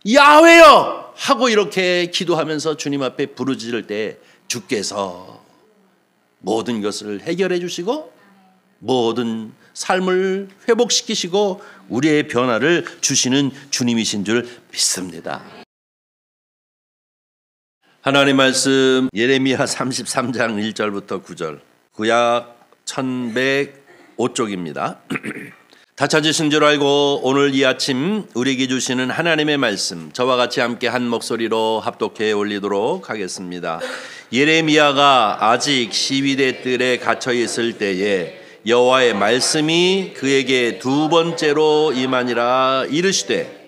야훼여 하고 이렇게 기도하면서 주님 앞에 부르짖을 때 주께서 모든 것을 해결해 주시고 모든 삶을 회복시키시고 우리의 변화를 주시는 주님이신 줄 믿습니다. 하나님 말씀 예레미야 33장 1절부터 9절, 구약 1105쪽입니다. 다 찾으신 줄 알고 오늘 이 아침 우리에게 주시는 하나님의 말씀, 저와 같이 함께 한 목소리로 합독해 올리도록 하겠습니다. 예레미야가 아직 시위대 뜰에 갇혀 있을 때에 여호와의 말씀이 그에게 두 번째로 임하니라. 이르시되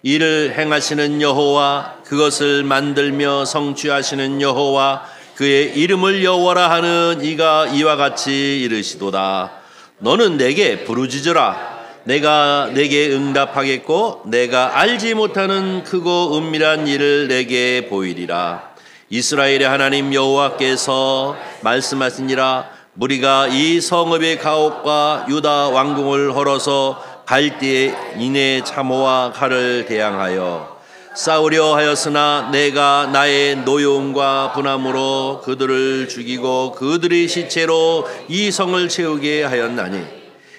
이를 행하시는 여호와, 그것을 만들며 성취하시는 여호와, 그의 이름을 여호와라 하는 이가 이와 같이 이르시도다. 너는 내게 부르짖으라. 내가 내게 응답하겠고 내가 알지 못하는 크고 은밀한 일을 내게 보이리라. 이스라엘의 하나님 여호와께서 말씀하시니라. 무리가 이 성읍의 가옥과 유다 왕궁을 헐어서 갈대인의 참호와 칼을 대항하여 싸우려 하였으나 내가 나의 노여움과 분함으로 그들을 죽이고 그들의 시체로 이 성을 채우게 하였나니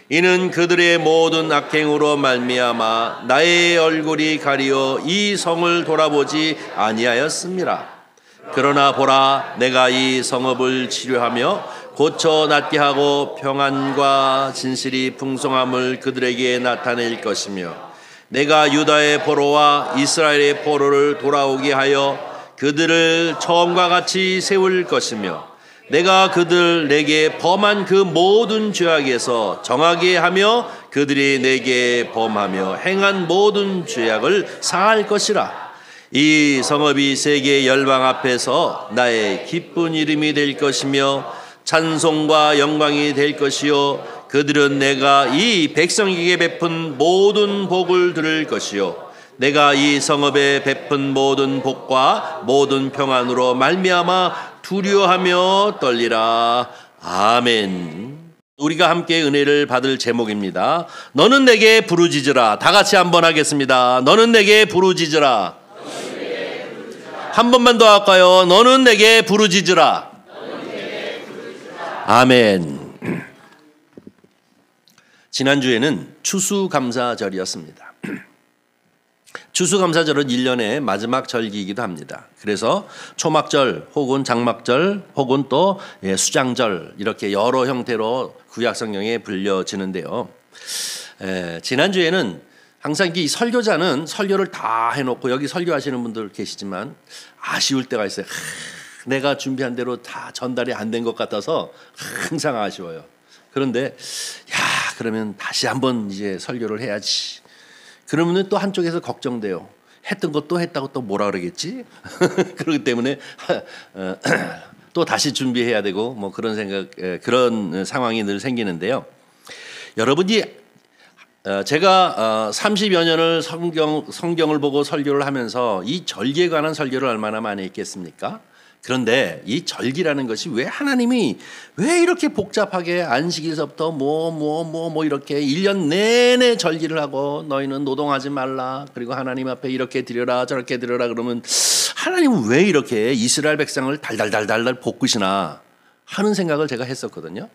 이는 그들의 모든 악행으로 말미암아 나의 얼굴이 가리어 이 성을 돌아보지 아니하였음이라. 그러나 보라, 내가 이 성읍을 치료하며 고쳐 낫게 하고 평안과 진실이 풍성함을 그들에게 나타낼 것이며 내가 유다의 포로와 이스라엘의 포로를 돌아오게 하여 그들을 처음과 같이 세울 것이며 내가 그들 내게 범한 그 모든 죄악에서 정하게 하며 그들이 내게 범하며 행한 모든 죄악을 사할 것이라. 이 성읍이 세계 열방 앞에서 나의 기쁜 이름이 될 것이며 찬송과 영광이 될 것이요 그들은 내가 이 백성에게 베푼 모든 복을 들을 것이요 내가 이 성읍에 베푼 모든 복과 모든 평안으로 말미암아 두려워하며 떨리라. 아멘. 우리가 함께 은혜를 받을 제목입니다. 너는 내게 부르짖으라. 다 같이 한번 하겠습니다. 너는 내게 부르짖으라. 한 번만 더 할까요? 너는 내게 부르짖으라. 아멘. 지난주에는 추수감사절이었습니다. 추수감사절은 1년의 마지막 절기이기도 합니다. 그래서 초막절 혹은 장막절 혹은 또 수장절 이렇게 여러 형태로 구약성경에 불려지는데요. 지난주에는 항상 이 설교자는 설교를 다 해놓고 여기 설교하시는 분들 계시지만 아쉬울 때가 있어요. 내가 준비한 대로 다 전달이 안 된 것 같아서 항상 아쉬워요. 그런데 그러면 다시 한번 이제 설교를 해야지. 그러면 또 한쪽에서 걱정돼요. 했던 것도 했다고 또 뭐라 그러겠지? 그렇기 때문에 또 다시 준비해야 되고 뭐 그런 생각, 그런 상황이 늘 생기는데요. 여러분이 제가 30여 년을 성경을 보고 설교를 하면서 이 절기에 관한 설교를 얼마나 많이 했겠습니까? 그런데 이 절기라는 것이 왜 하나님이 왜 이렇게 복잡하게 안식일서부터 뭐 이렇게 1년 내내 절기를 하고 너희는 노동하지 말라 그리고 하나님 앞에 이렇게 드려라 저렇게 드려라 그러면 하나님은 왜 이렇게 이스라엘 백성을 달달달달 볶으시나 하는 생각을 제가 했었거든요.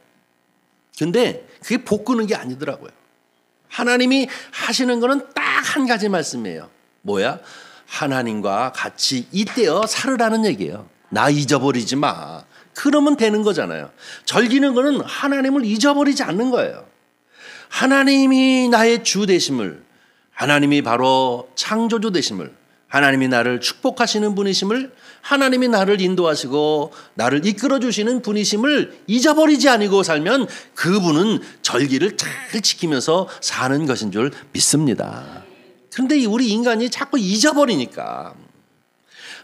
근데 그게 볶는 게 아니더라고요. 하나님이 하시는 거는 딱 한 가지 말씀이에요. 뭐야? 하나님과 같이 이때여 살으라는 얘기예요. 나 잊어버리지 마. 그러면 되는 거잖아요. 절기는 거는 하나님을 잊어버리지 않는 거예요. 하나님이 나의 주 되심을, 하나님이 바로 창조주 되심을, 하나님이 나를 축복하시는 분이심을, 하나님이 나를 인도하시고 나를 이끌어 주시는 분이심을 잊어버리지 아니고 살면 그분은 절기를 잘 지키면서 사는 것인 줄 믿습니다. 그런데 우리 인간이 자꾸 잊어버리니까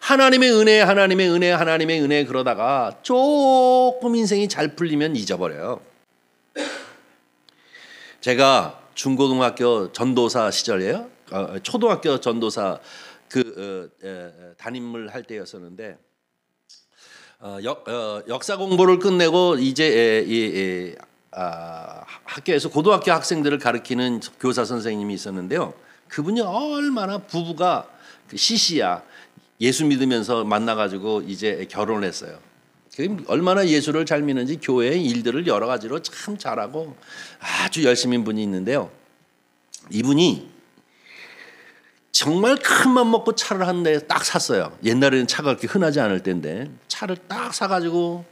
하나님의 은혜, 하나님의 은혜, 하나님의 은혜 그러다가 조금 인생이 잘 풀리면 잊어버려요. 제가 중고등학교 전도사 시절이에요. 초등학교 전도사 담임을 할 때였었는데 역사 공부를 끝내고 이제 학교에서 고등학교 학생들을 가르치는 교사 선생님이 있었는데요. 그분이 얼마나 부부가 시시야 예수 믿으면서 만나가지고 이제 결혼을 했어요. 얼마나 예수를 잘 믿는지 교회의 일들을 여러 가지로 참 잘하고 아주 열심인 분이 있는데요. 이분이 정말 큰 맘 먹고 차를 한 대 딱 샀어요. 옛날에는 차가 그렇게 흔하지 않을 때인데 차를 딱 사가지고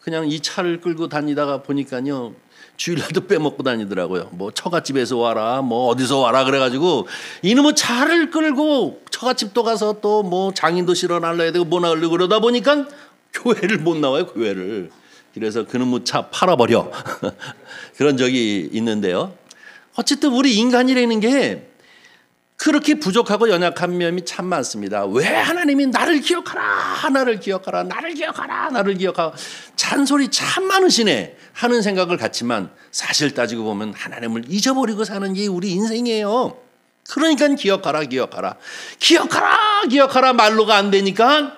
그냥 이 차를 끌고 다니다가 보니까요, 주일날도 빼먹고 다니더라고요. 뭐 처갓집에서 와라, 뭐 어디서 와라 그래가지고 이놈의 차를 끌고 처갓집도 가서 또 뭐 장인도 실어 날라야 되고 뭐 나으려고 그러다 보니까 교회를 못 나와요, 교회를. 그래서 그놈의 차 팔아버려. 그런 적이 있는데요. 어쨌든 우리 인간이라는 게 그렇게 부족하고 연약한 면이 참 많습니다. 왜 하나님이 나를 기억하라, 나를 기억하라, 나를 기억하라, 나를 기억하라, 잔소리 참 많으시네 하는 생각을 갖지만 사실 따지고 보면 하나님을 잊어버리고 사는 게 우리 인생이에요. 그러니까 기억하라, 기억하라, 기억하라, 기억하라 말로가 안 되니까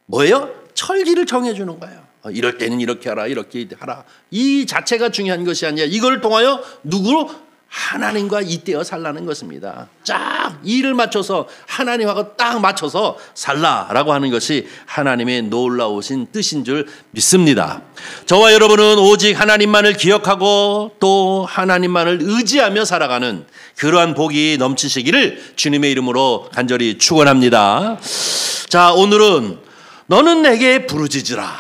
뭐예요? 철기를 정해주는 거예요. 이럴 때는 이렇게 하라, 이렇게 하라. 이 자체가 중요한 것이 아니라 이걸 통하여 누구로? 하나님과 잇대어 살라는 것입니다. 쫙 일을 맞춰서 하나님하고 딱 맞춰서 살라라고 하는 것이 하나님의 놀라우신 뜻인 줄 믿습니다. 저와 여러분은 오직 하나님만을 기억하고 또 하나님만을 의지하며 살아가는 그러한 복이 넘치시기를 주님의 이름으로 간절히 축원합니다. 자, 오늘은 너는 내게 부르짖으라,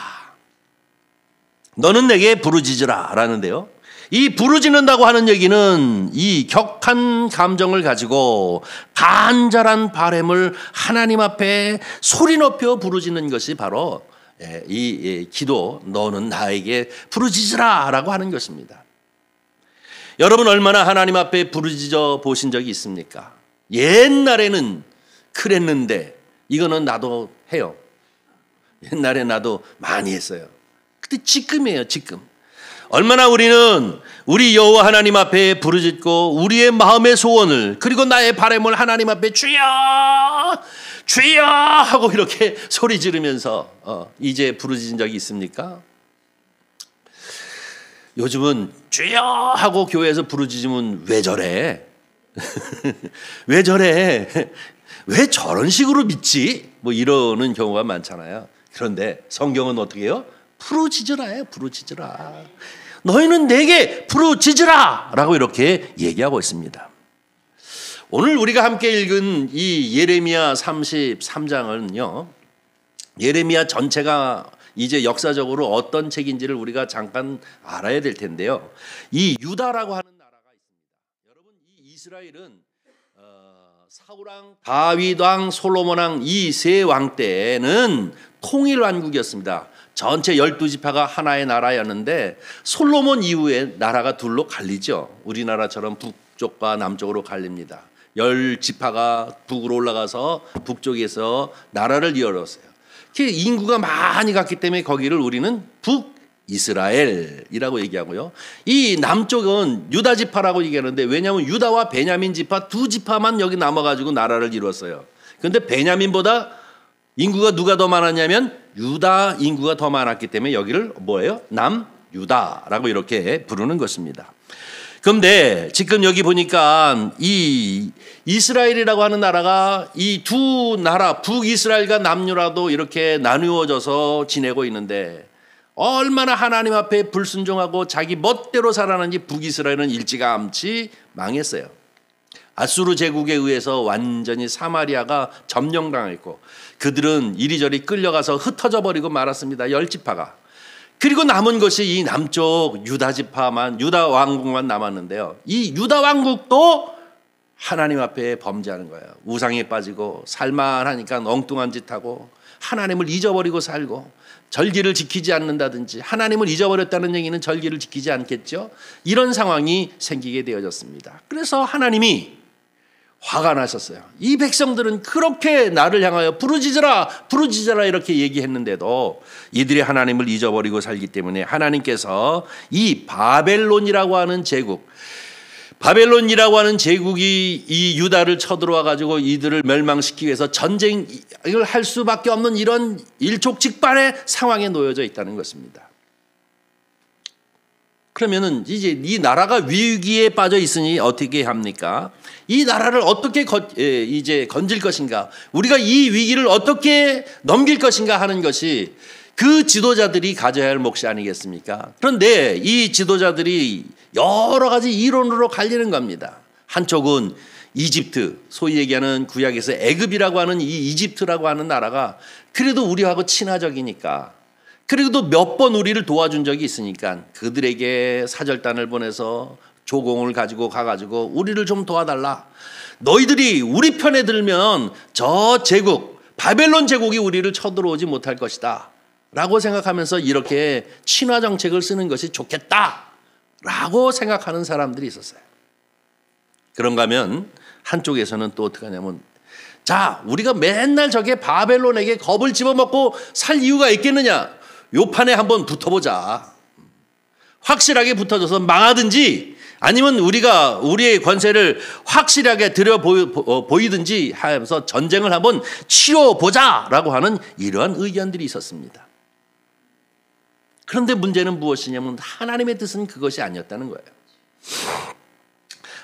너는 내게 부르짖으라 라는데요. 이 부르짖는다고 하는 얘기는 이 격한 감정을 가지고 간절한 바람을 하나님 앞에 소리 높여 부르짖는 것이 바로 이 기도, 너는 나에게 부르짖으라 라고 하는 것입니다. 여러분 얼마나 하나님 앞에 부르짖어 보신 적이 있습니까? 옛날에는 그랬는데 이거는 나도 해요. 옛날에 나도 많이 했어요. 근데 지금이에요, 지금. 얼마나 우리는 우리 여호와 하나님 앞에 부르짖고 우리의 마음의 소원을 그리고 나의 바람을 하나님 앞에 주여 주여 하고 이렇게 소리 지르면서 이제 부르짖은 적이 있습니까? 요즘은 주여 하고 교회에서 부르짖으면 왜 저래? 왜 저래? 왜 저런 식으로 믿지? 뭐 이러는 경우가 많잖아요. 그런데 성경은 어떻게 해요? 부르짖으라예요. 부르짖으라. 너희는 내게 부르짖으라 라고 이렇게 얘기하고 있습니다. 오늘 우리가 함께 읽은 이 예레미야 33장은요, 예레미야 전체가 이제 역사적으로 어떤 책인지를 우리가 잠깐 알아야 될 텐데요. 이 유다라고 하는 나라가 있습니다. 여러분, 이 이스라엘은 사울왕, 다윗왕, 솔로몬왕 이 세 왕 때는 통일왕국이었습니다. 전체 12지파가 하나의 나라였는데 솔로몬 이후에 나라가 둘로 갈리죠. 우리나라처럼 북쪽과 남쪽으로 갈립니다. 10지파가 북으로 올라가서 북쪽에서 나라를 이어렀어요. 인구가 많이 갔기 때문에 거기를 우리는 북이스라엘이라고 얘기하고요. 이 남쪽은 유다지파라고 얘기하는데 왜냐하면 유다와 베냐민 지파 두 지파만 여기 남아가지고 나라를 이뤘어요. 그런데 베냐민보다 인구가 누가 더 많았냐면 유다 인구가 더 많았기 때문에 여기를 뭐예요? 남유다라고 이렇게 부르는 것입니다. 그런데 지금 여기 보니까 이 이스라엘이라고 하는 나라가 이 두 나라 북이스라엘과 남유다도 이렇게 나누어져서 지내고 있는데 얼마나 하나님 앞에 불순종하고 자기 멋대로 살아가는지 북이스라엘은 일찌감치 망했어요. 아수르 제국에 의해서 완전히 사마리아가 점령당했고 그들은 이리저리 끌려가서 흩어져 버리고 말았습니다. 10지파가. 그리고 남은 것이 이 남쪽 유다지파만, 유다 왕국만 남았는데요. 이 유다 왕국도 하나님 앞에 범죄하는 거예요. 우상에 빠지고 살만하니까 엉뚱한 짓 하고 하나님을 잊어버리고 살고 절기를 지키지 않는다든지 하나님을 잊어버렸다는 얘기는 절기를 지키지 않겠죠. 이런 상황이 생기게 되어졌습니다. 그래서 하나님이 화가 나셨어요. 이 백성들은 그렇게 나를 향하여 부르짖으라 부르짖으라 이렇게 얘기했는데도 이들이 하나님을 잊어버리고 살기 때문에 하나님께서 이 바벨론이라고 하는 제국, 바벨론이라고 하는 제국이 이 유다를 쳐들어와 가지고 이들을 멸망시키기 위해서 전쟁을 할 수밖에 없는 이런 일촉즉발의 상황에 놓여져 있다는 것입니다. 그러면은 이제 이 나라가 위기에 빠져 있으니 어떻게 합니까? 이 나라를 어떻게 이제 건질 것인가? 우리가 이 위기를 어떻게 넘길 것인가 하는 것이 그 지도자들이 가져야 할 몫이 아니겠습니까? 그런데 이 지도자들이 여러 가지 이론으로 갈리는 겁니다. 한쪽은 이집트, 소위 얘기하는 구약에서 애굽이라고 하는 이 이집트라고 하는 나라가 그래도 우리하고 친화적이니까, 그리고 몇 번 우리를 도와준 적이 있으니까 그들에게 사절단을 보내서 조공을 가지고 가가지고 우리를 좀 도와달라. 너희들이 우리 편에 들면 저 제국, 바벨론 제국이 우리를 쳐들어오지 못할 것이다 라고 생각하면서 이렇게 친화 정책을 쓰는 것이 좋겠다 라고 생각하는 사람들이 있었어요. 그런가 하면 한쪽에서는 또 어떻게 하냐면, 자, 우리가 맨날 저게 바벨론에게 겁을 집어먹고 살 이유가 있겠느냐? 요 판에 한번 붙어보자. 확실하게 붙어줘서 망하든지 아니면 우리가 우리의 권세를 확실하게 들여 보이든지 하면서 전쟁을 한번 치러보자라고 하는 이러한 의견들이 있었습니다. 그런데 문제는 무엇이냐면 하나님의 뜻은 그것이 아니었다는 거예요.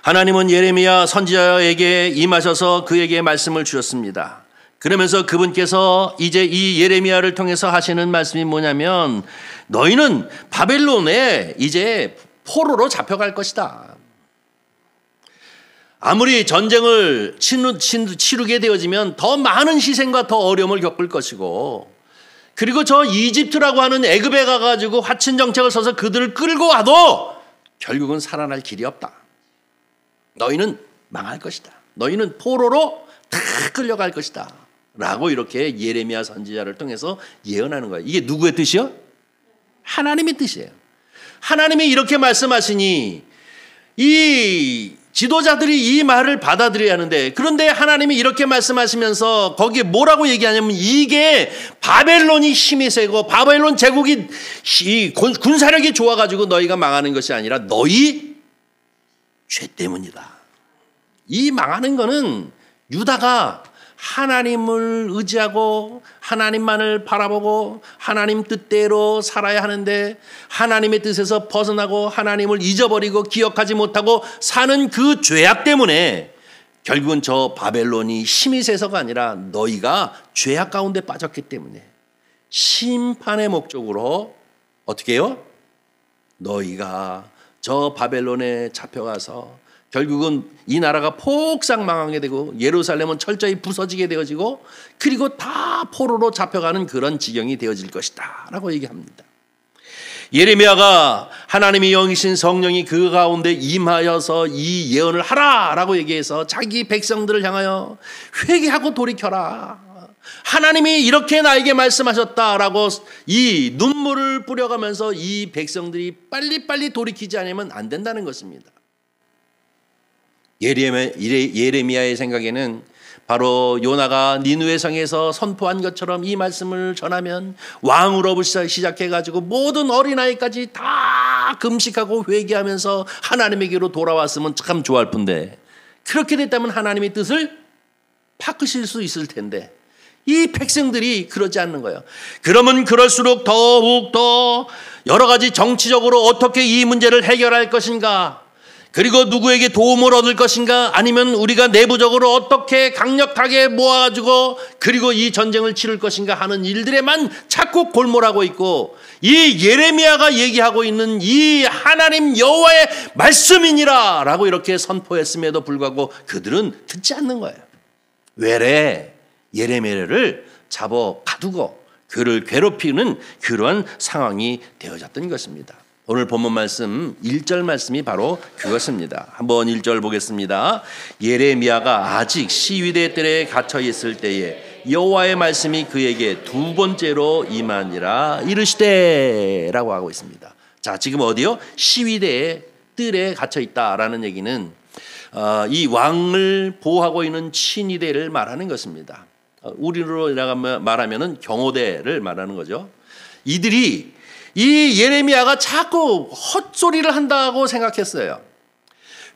하나님은 예레미야 선지자에게 임하셔서 그에게 말씀을 주셨습니다. 그러면서 그분께서 이제 이 예레미야를 통해서 하시는 말씀이 뭐냐면, 너희는 바벨론에 이제 포로로 잡혀갈 것이다. 아무리 전쟁을 치르게 되어지면 더 많은 희생과 더 어려움을 겪을 것이고, 그리고 저 이집트라고 하는 애굽에 가가지고 화친 정책을 써서 그들을 끌고 와도 결국은 살아날 길이 없다. 너희는 망할 것이다. 너희는 포로로 다 끌려갈 것이다 라고 이렇게 예레미야 선지자를 통해서 예언하는 거예요. 이게 누구의 뜻이요? 하나님의 뜻이에요. 하나님이 이렇게 말씀하시니 이 지도자들이 이 말을 받아들여야 하는데, 그런데 하나님이 이렇게 말씀하시면서 거기에 뭐라고 얘기하냐면, 이게 바벨론이 힘이 세고 바벨론 제국이 군사력이 좋아가지고 너희가 망하는 것이 아니라 너희 죄 때문이다. 이 망하는 거는 유다가 하나님을 의지하고 하나님만을 바라보고 하나님 뜻대로 살아야 하는데, 하나님의 뜻에서 벗어나고 하나님을 잊어버리고 기억하지 못하고 사는 그 죄악 때문에 결국은 저 바벨론이 힘이 세서가 아니라 너희가 죄악 가운데 빠졌기 때문에 심판의 목적으로 어떻게 해요? 너희가 저 바벨론에 잡혀가서 결국은 이 나라가 폭삭 망하게 되고 예루살렘은 철저히 부서지게 되어지고 그리고 다 포로로 잡혀가는 그런 지경이 되어질 것이다 라고 얘기합니다. 예레미야가 하나님의 영이신 성령이 그 가운데 임하여서 이 예언을 하라 라고 얘기해서 자기 백성들을 향하여 회개하고 돌이켜라, 하나님이 이렇게 나에게 말씀하셨다라고 이 눈물을 뿌려가면서 이 백성들이 빨리빨리 돌이키지 않으면 안 된다는 것입니다. 예레미야의 생각에는 바로 요나가 니느웨 성에서 선포한 것처럼 이 말씀을 전하면 왕으로부터 시작해가지고 모든 어린아이까지 다 금식하고 회개하면서 하나님에게로 돌아왔으면 참 좋을 뿐데, 그렇게 됐다면 하나님의 뜻을 바꾸실 수 있을 텐데 이 백성들이 그러지 않는 거예요. 그러면 그럴수록 더욱 더 여러 가지 정치적으로 어떻게 이 문제를 해결할 것인가, 그리고 누구에게 도움을 얻을 것인가, 아니면 우리가 내부적으로 어떻게 강력하게 모아가지고 그리고 이 전쟁을 치를 것인가 하는 일들에만 자꾸 골몰하고 있고, 이 예레미야가 얘기하고 있는 이 하나님 여호와의 말씀이니라 라고 이렇게 선포했음에도 불구하고 그들은 듣지 않는 거예요. 외래 예레미야를 잡아 가두고 그를 괴롭히는 그러한 상황이 되어졌던 것입니다. 오늘 본문 말씀 1절 말씀이 바로 그것입니다. 한번 1절 보겠습니다. 예레미야가 아직 시위대 뜰에 갇혀 있을 때에 여호와의 말씀이 그에게 두 번째로 임하니라 이르시되 라고 하고 있습니다. 자, 지금 어디요? 시위대의 뜰에 갇혀 있다라는 얘기는 이 왕을 보호하고 있는 친위대를 말하는 것입니다. 우리로 말하면 경호대를 말하는 거죠. 이들이 이 예레미야가 자꾸 헛소리를 한다고 생각했어요.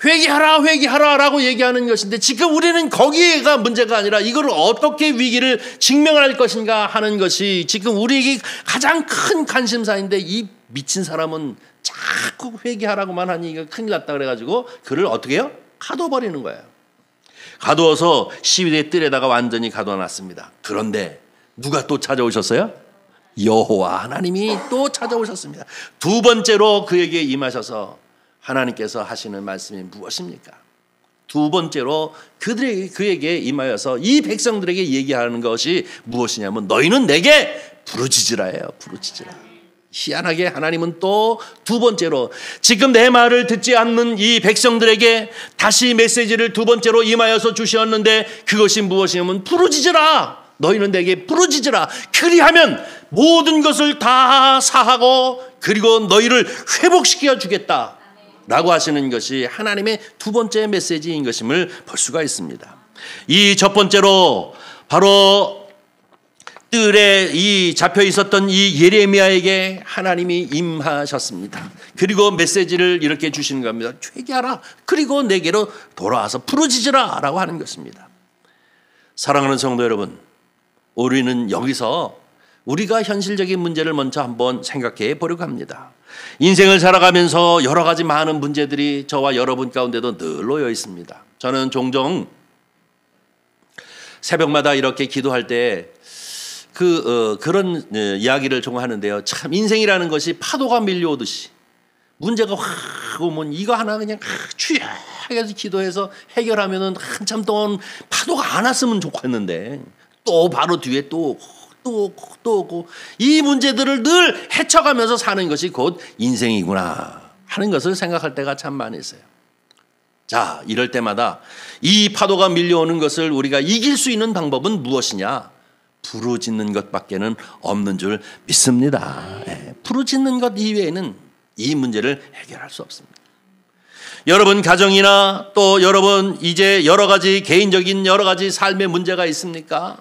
회개하라 회개하라 라고 얘기하는 것인데, 지금 우리는 거기가 문제가 아니라 이걸 어떻게 위기를 직면할 것인가 하는 것이 지금 우리에게 가장 큰 관심사인데, 이 미친 사람은 자꾸 회개하라고만 하니 이거 큰일 났다 그래가지고 그를 어떻게 해요? 가둬버리는 거예요. 가두어서 시위대 뜰에다가 완전히 가둬놨습니다. 그런데 누가 또 찾아오셨어요? 여호와 하나님이 또 찾아오셨습니다. 두 번째로 그에게 임하셔서 하나님께서 하시는 말씀이 무엇입니까? 두 번째로 그에게 임하여서 이 백성들에게 얘기하는 것이 무엇이냐면 너희는 내게 부르짖으라예요. 부르짖으라. 희한하게 하나님은 또 두 번째로 지금 내 말을 듣지 않는 이 백성들에게 다시 메시지를 두 번째로 임하여서 주셨는데 그것이 무엇이냐면 부르짖으라. 너희는 내게 부르짖으라. 그리하면 모든 것을 다 사하고 그리고 너희를 회복시켜 주겠다 라고 하시는 것이 하나님의 두 번째 메시지인 것임을 볼 수가 있습니다. 이 첫 번째로 바로 뜰에 이 잡혀 있었던 이 예레미야에게 하나님이 임하셨습니다. 그리고 메시지를 이렇게 주시는 겁니다. 회개하라. 그리고 내게로 돌아와서 부르짖으라 라고 하는 것입니다. 사랑하는 성도 여러분, 우리는 여기서 우리가 현실적인 문제를 먼저 한번 생각해 보려고 합니다. 인생을 살아가면서 여러 가지 많은 문제들이 저와 여러분 가운데도 늘 놓여 있습니다. 저는 종종 새벽마다 이렇게 기도할 때 그런 이야기를 좀 하는데요. 참 인생이라는 것이 파도가 밀려오듯이 문제가 확 오면 이거 하나 그냥 취약해서 기도해서 해결하면은 한참 동안 파도가 안 왔으면 좋겠는데 또 바로 뒤에 또 오고 이 문제들을 늘 헤쳐가면서 사는 것이 곧 인생이구나 하는 것을 생각할 때가 참 많이 있어요. 자, 이럴 때마다 이 파도가 밀려오는 것을 우리가 이길 수 있는 방법은 무엇이냐? 부르짖는 것밖에는 없는 줄 믿습니다. 부르짖는 것 이외에는 이 문제를 해결할 수 없습니다. 여러분 가정이나 또 여러분 이제 여러 가지 개인적인 여러 가지 삶의 문제가 있습니까?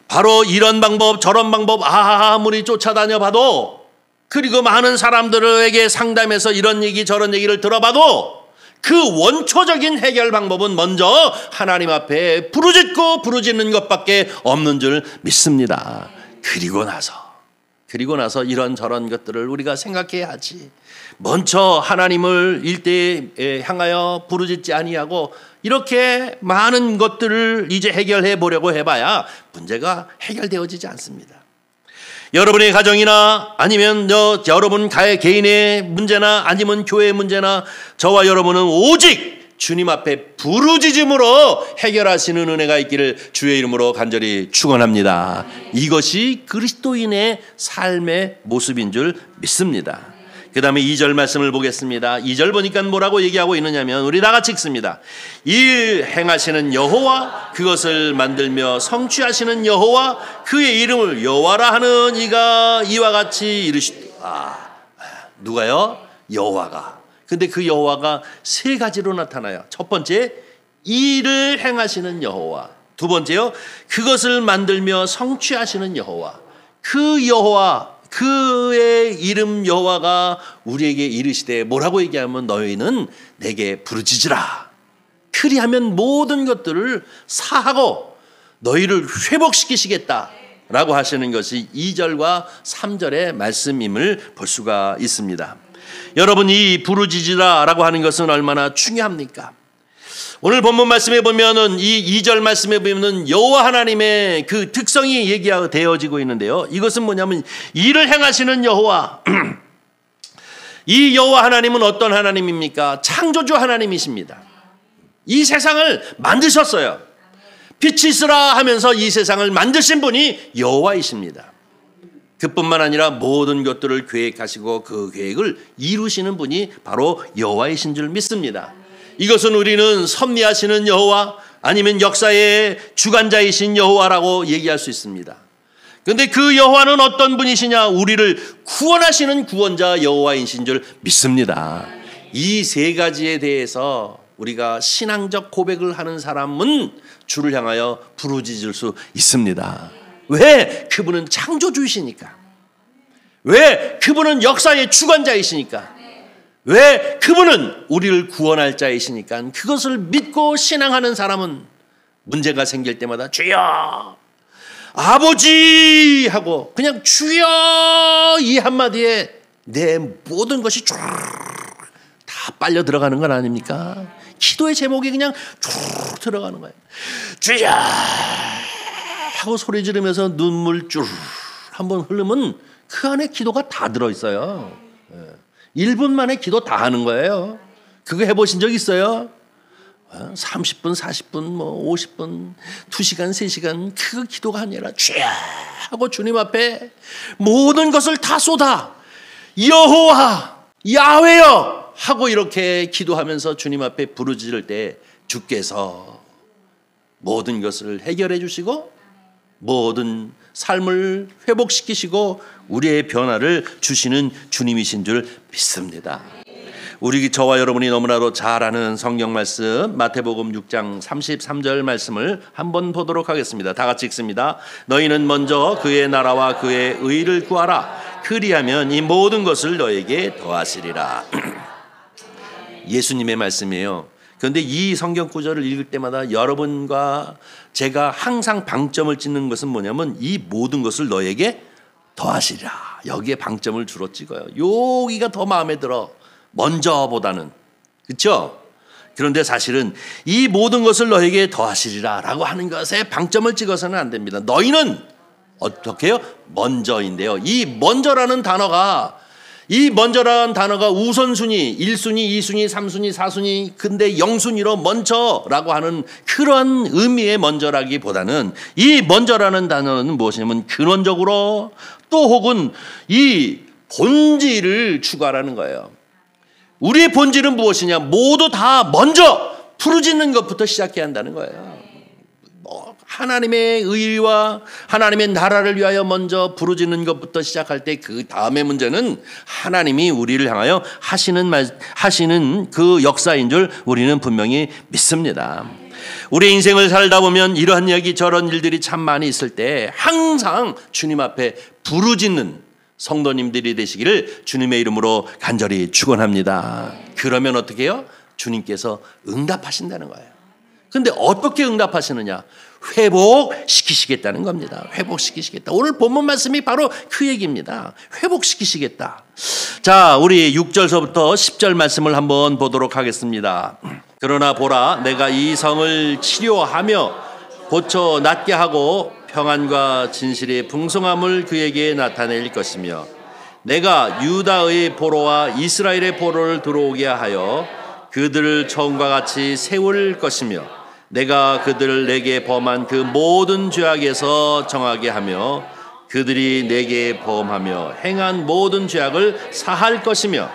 바로 이런 방법 저런 방법 아무리 쫓아다녀 봐도 그리고 많은 사람들에게 상담해서 이런 얘기 저런 얘기를 들어봐도 그 원초적인 해결 방법은 먼저 하나님 앞에 부르짖는 것밖에 없는 줄 믿습니다. 그리고 나서 이런저런 것들을 우리가 생각해야 하지. 먼저 하나님을 일대에 향하여 부르짖지 아니하고 이렇게 많은 것들을 이제 해결해 보려고 해봐야 문제가 해결되어지지 않습니다. 여러분의 가정이나 아니면 여러분 개인의 문제나 아니면 교회의 문제나 저와 여러분은 오직 주님 앞에 부르짖음으로 해결하시는 은혜가 있기를 주의 이름으로 간절히 축원합니다. 이것이 그리스도인의 삶의 모습인 줄 믿습니다. 그 다음에 2절 말씀을 보겠습니다. 2절 보니까 뭐라고 얘기하고 있느냐면 우리 다 같이 읽습니다. 일 행하시는 여호와 그것을 만들며 성취하시는 여호와 그의 이름을 여호와라 하는 이가 이와 같이 이르시다. 누가요? 여호와가. 근데 그 여호와가 세 가지로 나타나요. 첫 번째, 일을 행하시는 여호와. 두 번째요, 그것을 만들며 성취하시는 여호와. 그 여호와 그의 이름 여호와가 우리에게 이르시되 뭐라고 얘기하면 너희는 내게 부르짖으라. 그리하면 모든 것들을 사하고 너희를 회복시키시겠다 라고 하시는 것이 2절과 3절의 말씀임을 볼 수가 있습니다. 여러분, 이 부르짖으라 라고 하는 것은 얼마나 중요합니까? 오늘 본문 말씀에 보면은 이 2절 말씀에 보면은 여호와 하나님의 그 특성이 얘기되어지고 있는데요. 이것은 뭐냐면 일을 행하시는 여호와. 이 여호와 하나님은 어떤 하나님입니까? 창조주 하나님이십니다. 이 세상을 만드셨어요. 빛이 있으라 하면서 이 세상을 만드신 분이 여호와이십니다. 그뿐만 아니라 모든 것들을 계획하시고 그 계획을 이루시는 분이 바로 여호와이신 줄 믿습니다. 이것은 우리는 섭리하시는 여호와 아니면 역사의 주관자이신 여호와라고 얘기할 수 있습니다. 그런데 그 여호와는 어떤 분이시냐? 우리를 구원하시는 구원자 여호와이신 줄 믿습니다. 이 세 가지에 대해서 우리가 신앙적 고백을 하는 사람은 주를 향하여 부르짖을 수 있습니다. 왜? 그분은 창조주이시니까. 왜? 그분은 역사의 주관자이시니까. 왜? 그분은 우리를 구원할 자이시니까. 그것을 믿고 신앙하는 사람은 문제가 생길 때마다 주여 아버지 하고 그냥 주여 이 한마디에 내 모든 것이 쭉 다 빨려 들어가는 건 아닙니까? 기도의 제목이 그냥 쭉 들어가는 거예요. 주여 하고 소리 지르면서 눈물 쭉 한번 흐르면 그 안에 기도가 다 들어있어요. 1분 만에 기도 다 하는 거예요. 그거 해보신 적 있어요? 30분, 40분, 50분, 2시간, 3시간 그 기도가 아니라 주여 하고 주님 앞에 모든 것을 다 쏟아 여호와 야훼여 하고 이렇게 기도하면서 주님 앞에 부르짖을 때 주께서 모든 것을 해결해 주시고 모든 삶을 회복시키시고 우리의 변화를 주시는 주님이신 줄 믿습니다. 우리 저와 여러분이 너무나도 잘 아는 성경 말씀 마태복음 6장 33절 말씀을 한번 보도록 하겠습니다. 다 같이 읽습니다. 너희는 먼저 그의 나라와 그의 의를 구하라. 그리하면 이 모든 것을 너에게 더하시리라. 예수님의 말씀이에요. 그런데 이 성경 구절을 읽을 때마다 여러분과 제가 항상 방점을 찍는 것은 뭐냐면 이 모든 것을 너에게 더하시리라. 여기에 방점을 주로 찍어요. 여기가 더 마음에 들어. 먼저보다는. 그렇죠? 그런데 사실은 이 모든 것을 너에게 더하시리라 라고 하는 것에 방점을 찍어서는 안 됩니다. 너희는 어떻게 해요? 먼저인데요. 이 먼저라는 단어가 우선순위, 1순위, 2순위, 3순위, 4순위 근데 0순위로 먼저라고 하는 그런 의미의 먼저라기보다는 이 먼저라는 단어는 무엇이냐면 근원적으로 또 혹은 이 본질을 추구하라는 거예요. 우리의 본질은 무엇이냐? 모두 다 먼저 부르짖는 것부터 시작해야 한다는 거예요. 하나님의 의와 하나님의 나라를 위하여 먼저 부르짖는 것부터 시작할 때 그 다음의 문제는 하나님이 우리를 향하여 하시는 그 역사인 줄 우리는 분명히 믿습니다. 우리 인생을 살다 보면 이러한 이야기 저런 일들이 참 많이 있을 때 항상 주님 앞에 부르짖는 성도님들이 되시기를 주님의 이름으로 간절히 축원합니다. 그러면 어떻게 해요? 주님께서 응답하신다는 거예요. 그런데 어떻게 응답하시느냐? 회복시키시겠다는 겁니다. 회복시키시겠다. 오늘 본문 말씀이 바로 그 얘기입니다. 회복시키시겠다. 자, 우리 6절서부터 10절 말씀을 한번 보도록 하겠습니다. 그러나 보라, 내가 이 성을 치료하며 고쳐 낫게 하고 평안과 진실의 풍성함을 그에게 나타낼 것이며 내가 유다의 보로와 이스라엘의 보로를 들어오게 하여 그들을 처음과 같이 세울 것이며 내가 그들을 내게 범한 그 모든 죄악에서 정하게 하며 그들이 내게 범하며 행한 모든 죄악을 사할 것이며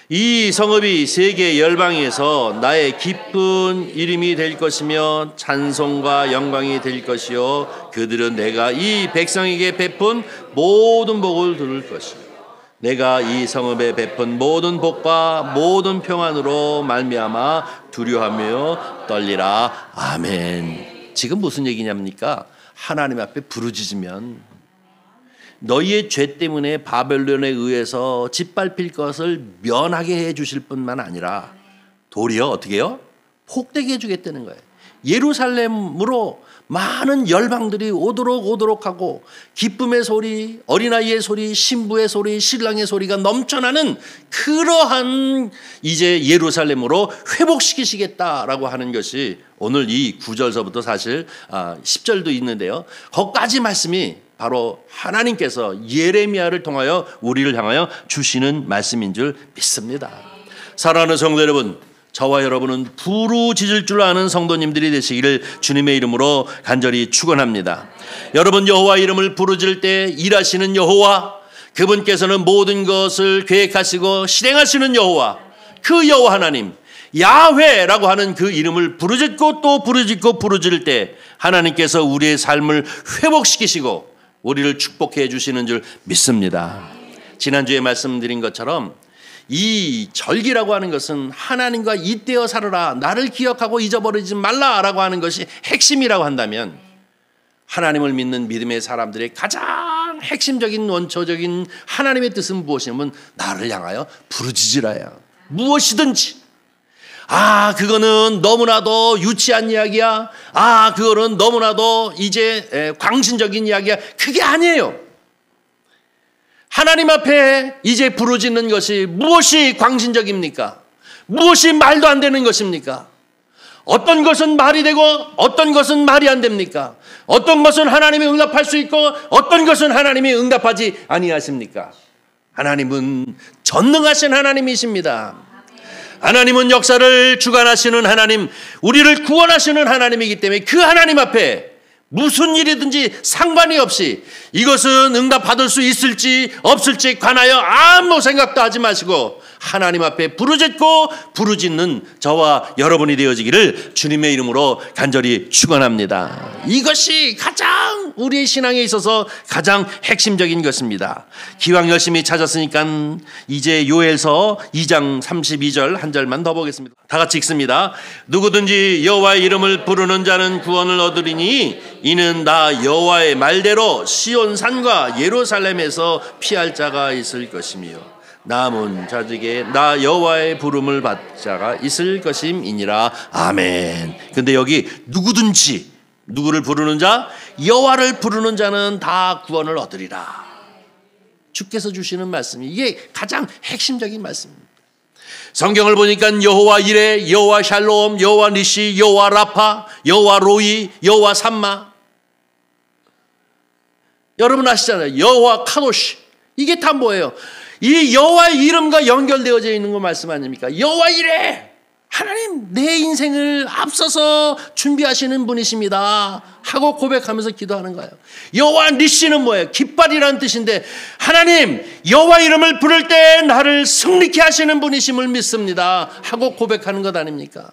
이 성읍이 세계 열방에서 나의 기쁜 이름이 될 것이며 찬송과 영광이 될 것이요 그들은 내가 이 백성에게 베푼 모든 복을 들을 것이요 내가 이 성읍에 베푼 모든 복과 모든 평안으로 말미암아 두려워하며 떨리라. 아멘. 지금 무슨 얘기냐입니까? 하나님 앞에 부르짖으면 너희의 죄 때문에 바벨론에 의해서 짓밟힐 것을 면하게 해 주실 뿐만 아니라 도리어 어떻게 해요? 복되게 해 주겠다는 거예요. 예루살렘으로 많은 열방들이 오도록 하고 기쁨의 소리, 어린아이의 소리, 신부의 소리, 신랑의 소리가 넘쳐나는 그러한 이제 예루살렘으로 회복시키시겠다라고 하는 것이 오늘 이 9절서부터 사실 10절도 있는데요. 거기까지 말씀이 바로 하나님께서 예레미야를 통하여 우리를 향하여 주시는 말씀인 줄 믿습니다. 사랑하는 성도 여러분, 저와 여러분은 부르짖을 줄 아는 성도님들이 되시기를 주님의 이름으로 간절히 축원합니다. 여러분 여호와 이름을 부르짖을 때 일하시는 여호와, 그분께서는 모든 것을 계획하시고 실행하시는 여호와, 그 여호와 하나님 야훼라고 하는 그 이름을 부르짖고 또 부르짖을 때 하나님께서 우리의 삶을 회복시키시고 우리를 축복해 주시는 줄 믿습니다. 지난주에 말씀드린 것처럼 이 절기라고 하는 것은 하나님과 잇대어 살아라, 나를 기억하고 잊어버리지 말라라고 하는 것이 핵심이라고 한다면 하나님을 믿는 믿음의 사람들의 가장 핵심적인 원초적인 하나님의 뜻은 무엇이냐면 나를 향하여 부르짖으라야. 무엇이든지. 그거는 너무나도 유치한 이야기야. 그거는 너무나도 이제 광신적인 이야기야. 그게 아니에요. 하나님 앞에 이제 부르짖는 것이 무엇이 광신적입니까? 무엇이 말도 안 되는 것입니까? 어떤 것은 말이 되고 어떤 것은 말이 안 됩니까? 어떤 것은 하나님이 응답할 수 있고 어떤 것은 하나님이 응답하지 아니하십니까? 하나님은 전능하신 하나님이십니다. 하나님은 역사를 주관하시는 하나님, 우리를 구원하시는 하나님이기 때문에 그 하나님 앞에 무슨 일이든지 상관이 없이 이것은 응답받을 수 있을지 없을지 관하여 아무 생각도 하지 마시고 하나님 앞에 부르짖고 부르짖는 저와 여러분이 되어지기를 주님의 이름으로 간절히 축원합니다. 이것이 가장 우리의 신앙에 있어서 가장 핵심적인 것입니다. 기왕 열심히 찾았으니까 이제 요엘서 2장 32절 한 절만 더 보겠습니다. 다 같이 읽습니다. 누구든지 여호와의 이름을 부르는 자는 구원을 얻으리니 이는 나 여호와의 말대로 시온산과 예루살렘에서 피할 자가 있을 것이며 남은 자에게 나 여호와의 부름을 받을 자가 있을 것임이니라. 아멘. 근데 여기 누구든지, 누구를 부르는 자? 여호와를 부르는 자는 다 구원을 얻으리라. 주께서 주시는 말씀이 이게 가장 핵심적인 말씀입니다. 성경을 보니까 여호와 이레, 여호와 샬롬, 여호와 니시, 여호와 라파, 여호와 로이, 여호와 삼마. 여러분 아시잖아요. 여호와 카도시. 이게 다 뭐예요? 이 여호와의 이름과 연결되어져 있는 거 말씀 아닙니까? 여호와 이레, 하나님 내 인생을 앞서서 준비하시는 분이십니다 하고 고백하면서 기도하는 거예요. 여호와 니시는 뭐예요? 깃발이라는 뜻인데 하나님 여호와 이름을 부를 때 나를 승리케 하시는 분이심을 믿습니다 하고 고백하는 것 아닙니까?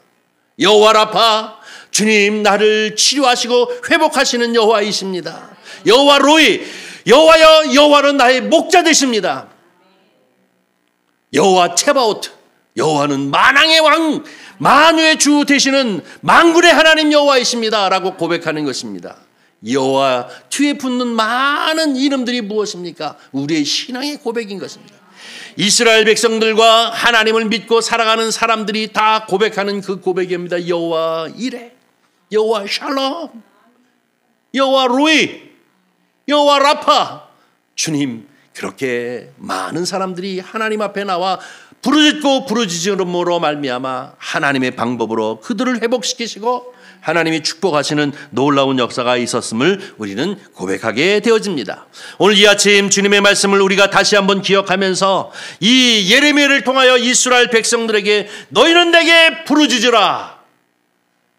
여호와 라파, 주님 나를 치료하시고 회복하시는 여호와이십니다. 여호와 로이, 여호와여 여호와는 나의 목자 되십니다. 여호와 체바오트, 여호와는 만왕의 왕, 만유의 주 되시는 만군의 하나님 여호와이십니다 라고 고백하는 것입니다. 여호와 뒤에 붙는 많은 이름들이 무엇입니까? 우리의 신앙의 고백인 것입니다. 이스라엘 백성들과 하나님을 믿고 살아가는 사람들이 다 고백하는 그 고백입니다. 여호와 이레, 여호와 샬롬, 여호와 로이, 여호와 라파. 주님, 그렇게 많은 사람들이 하나님 앞에 나와 부르짖고 부르짖음으로 말미암아 하나님의 방법으로 그들을 회복시키시고 하나님이 축복하시는 놀라운 역사가 있었음을 우리는 고백하게 되어집니다. 오늘 이 아침 주님의 말씀을 우리가 다시 한번 기억하면서 이 예레미야를 통하여 이스라엘 백성들에게 너희는 내게 부르짖으라,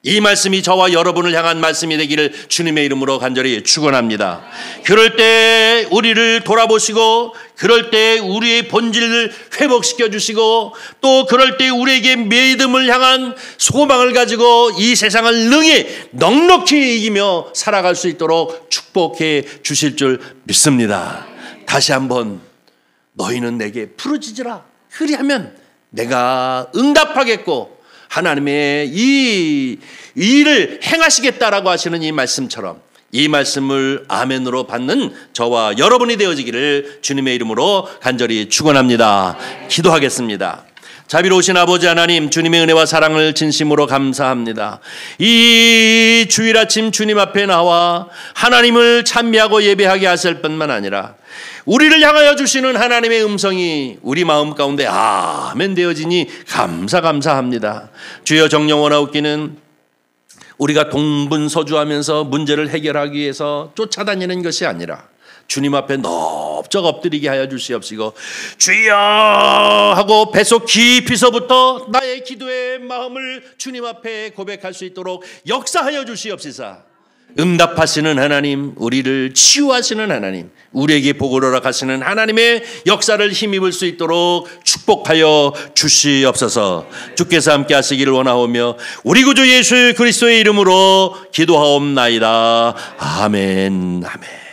이 말씀이 저와 여러분을 향한 말씀이 되기를 주님의 이름으로 간절히 축원합니다. 그럴 때 우리를 돌아보시고 그럴 때 우리의 본질을 회복시켜 주시고 또 그럴 때 우리에게 믿음을 향한 소망을 가지고 이 세상을 능히 넉넉히 이기며 살아갈 수 있도록 축복해 주실 줄 믿습니다. 다시 한번 너희는 내게 부르짖으라, 그리하면 내가 응답하겠고 하나님의 이 일을 행하시겠다라고 하시는 이 말씀처럼 이 말씀을 아멘으로 받는 저와 여러분이 되어지기를 주님의 이름으로 간절히 축원합니다. 기도하겠습니다. 자비로우신 아버지 하나님, 주님의 은혜와 사랑을 진심으로 감사합니다. 이 주일 아침 주님 앞에 나와 하나님을 찬미하고 예배하게 하실 뿐만 아니라 우리를 향하여 주시는 하나님의 음성이 우리 마음 가운데 아멘 되어지니 감사합니다. 주여, 정녕 원하옵기는 우리가 동분서주하면서 문제를 해결하기 위해서 쫓아다니는 것이 아니라 주님 앞에 넓적 엎드리게 하여 주시옵시고 주여 하고 뱃속 깊이서부터 나의 기도의 마음을 주님 앞에 고백할 수 있도록 역사하여 주시옵시사. 응답하시는 하나님, 우리를 치유하시는 하나님, 우리에게 복을 허락하시는 하나님의 역사를 힘입을 수 있도록 축복하여 주시옵소서. 주께서 함께 하시기를 원하오며 우리 구주 예수 그리스도의 이름으로 기도하옵나이다. 아멘. 아멘.